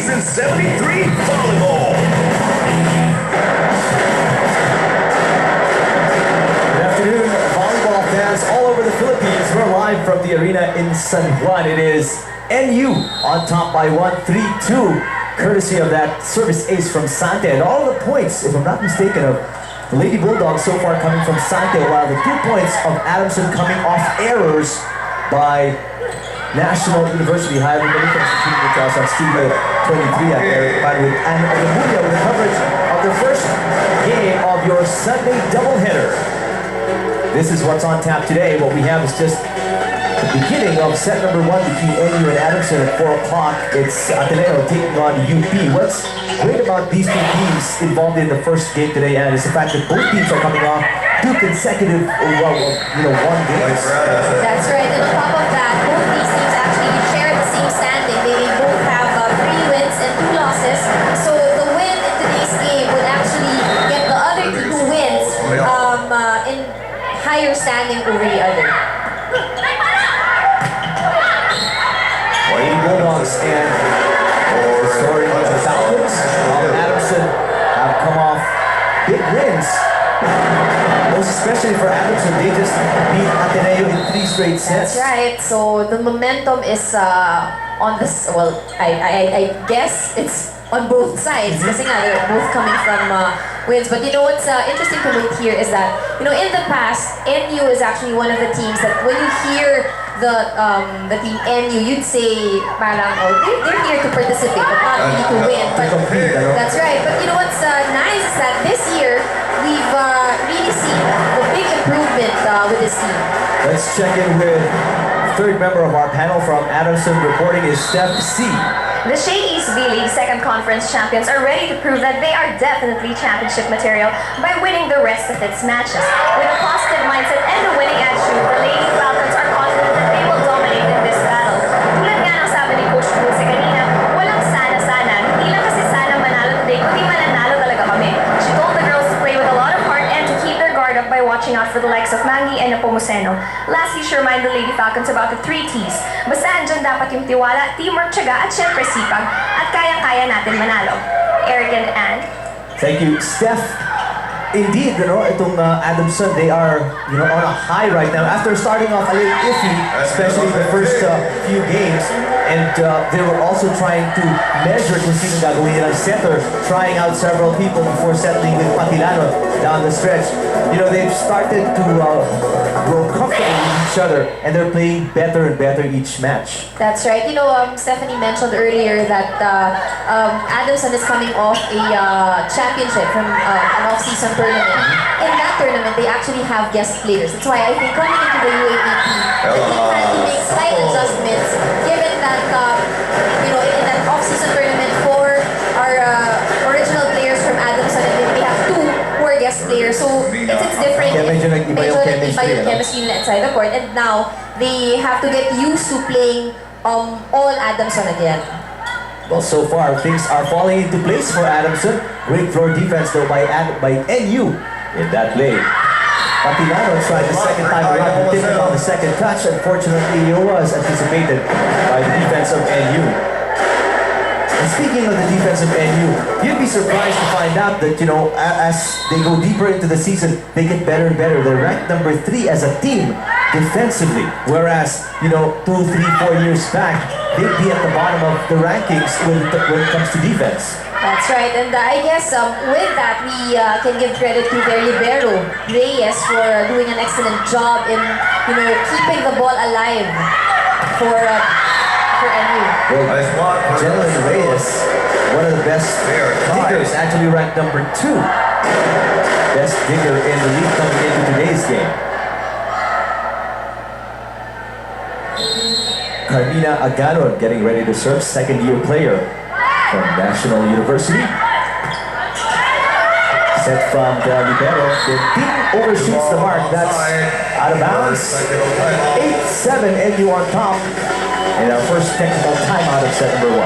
Season 73 Volleyball. Good afternoon, volleyball fans all over the Philippines. We're live from the arena in San Juan. It is NU on top by 1-3-2, courtesy of that service ace from Sante. And all the points, if I'm not mistaken, of the Lady Bulldogs so far coming from Sante, while the 2 points of Adamson coming off errors by National University. However, many thanks to tuning into us on Studio 23 at Eric with Anna Olamuya with the coverage of the first game of your Sunday doubleheader. This is what's on tap today. What we have is just the beginning of set number 1 between NU and Adamson at 4 o'clock. It's Ateneo taking on UP. What's great about these two teams involved in the first game today, and is the fact that both teams are coming off 2 consecutive, one games. That's right. And on top of that, both these teams actually share the same standing. They both have 3 wins and 2 losses. So the win in today's game would actually get the other team who wins in higher standing over the other. Lady Bulldogs and the story of the Falcons of Adamson have come off big wins. Most especially for Adamson, they just beat Ateneo in 3 straight sets. That's right. So the momentum is on this. Well, I guess it's on both sides. Kasi nga, they're both coming from wins. But you know what's interesting to note here is that in the past, NU is actually one of the teams that when you hear the team NU, you'd say parang they're here to participate, but not really to win. But that's right. But you know what's nice is that this year we've really seen the big improvement with this team. Let's check in with third member of our panel from Adamson. Reporting is Steph C. The Shades V-League second conference champions are ready to prove that they are definitely championship material by winning the rest of its matches. With a positive mindset and a winning attitude, the Lady Falcons are confident that they will dominate in this battle. Tulad nga ng sabi ni Coach Dulce kanina, walang sana-sana. Hindi lang kasi sana manalo today, kundi mananalo talaga kami. She told the girls to play with a lot of heart and to keep their guard up by watching out for the likes of Mangi and Nepomuceno. Lastly, she reminded the Lady Falcons about the 3 T's. Basta andyan dapat yung tiwala, teamwork, tiyaga, at syempre sipag. At kaya-kaya natin manalo. Arrogant and... Thank you, Steph. Indeed, itong Adamson, they are on a high right now. After starting off a little iffy, especially the first few games, and they were also trying to measure kung sino gagawin nilang setter, trying out several people before settling with Patilano down the stretch. They've started to grow comfortable with each other, and they're playing better and better each match. That's right. Stephanie mentioned earlier that Adamson is coming off a championship from an off-season tournament. In that tournament, they actually have guest players. That's why I think coming into the UAAP, the team had to make slight adjustments, given that in that off-season tournament, 4 are original players from Adamson, and then we have 2 who are guest players. So it's different. Medyo nag-iba yung chemistry nila inside the court, and now they have to get used to playing all Adamson again. Well, so far, things are falling into place for Adamson. Great floor defense, though, by NU in that play. Patilano tried the second time around to tip it on the second touch. Unfortunately, it was anticipated by the defense of NU. And speaking of the defense of NU, you'd be surprised to find out that, as they go deeper into the season, they get better and better. They're ranked number 3 as a team defensively, whereas, 2, 3, 4 years back, they'd be at the bottom of the rankings when it comes to defense. That's right, and I guess with that, we can give credit to their libero, Reyes, for doing an excellent job in, keeping the ball alive for NU. Well, Generally Reyes, one of the best diggers, actually ranked number 2. Best digger in the league coming into today's game. Carmina Agaron getting ready to serve, second-year player from National University. Set from the libero. The team overshoots the mark. That's out of bounds. 8-7 NU on top. And our first technical timeout of set number 1.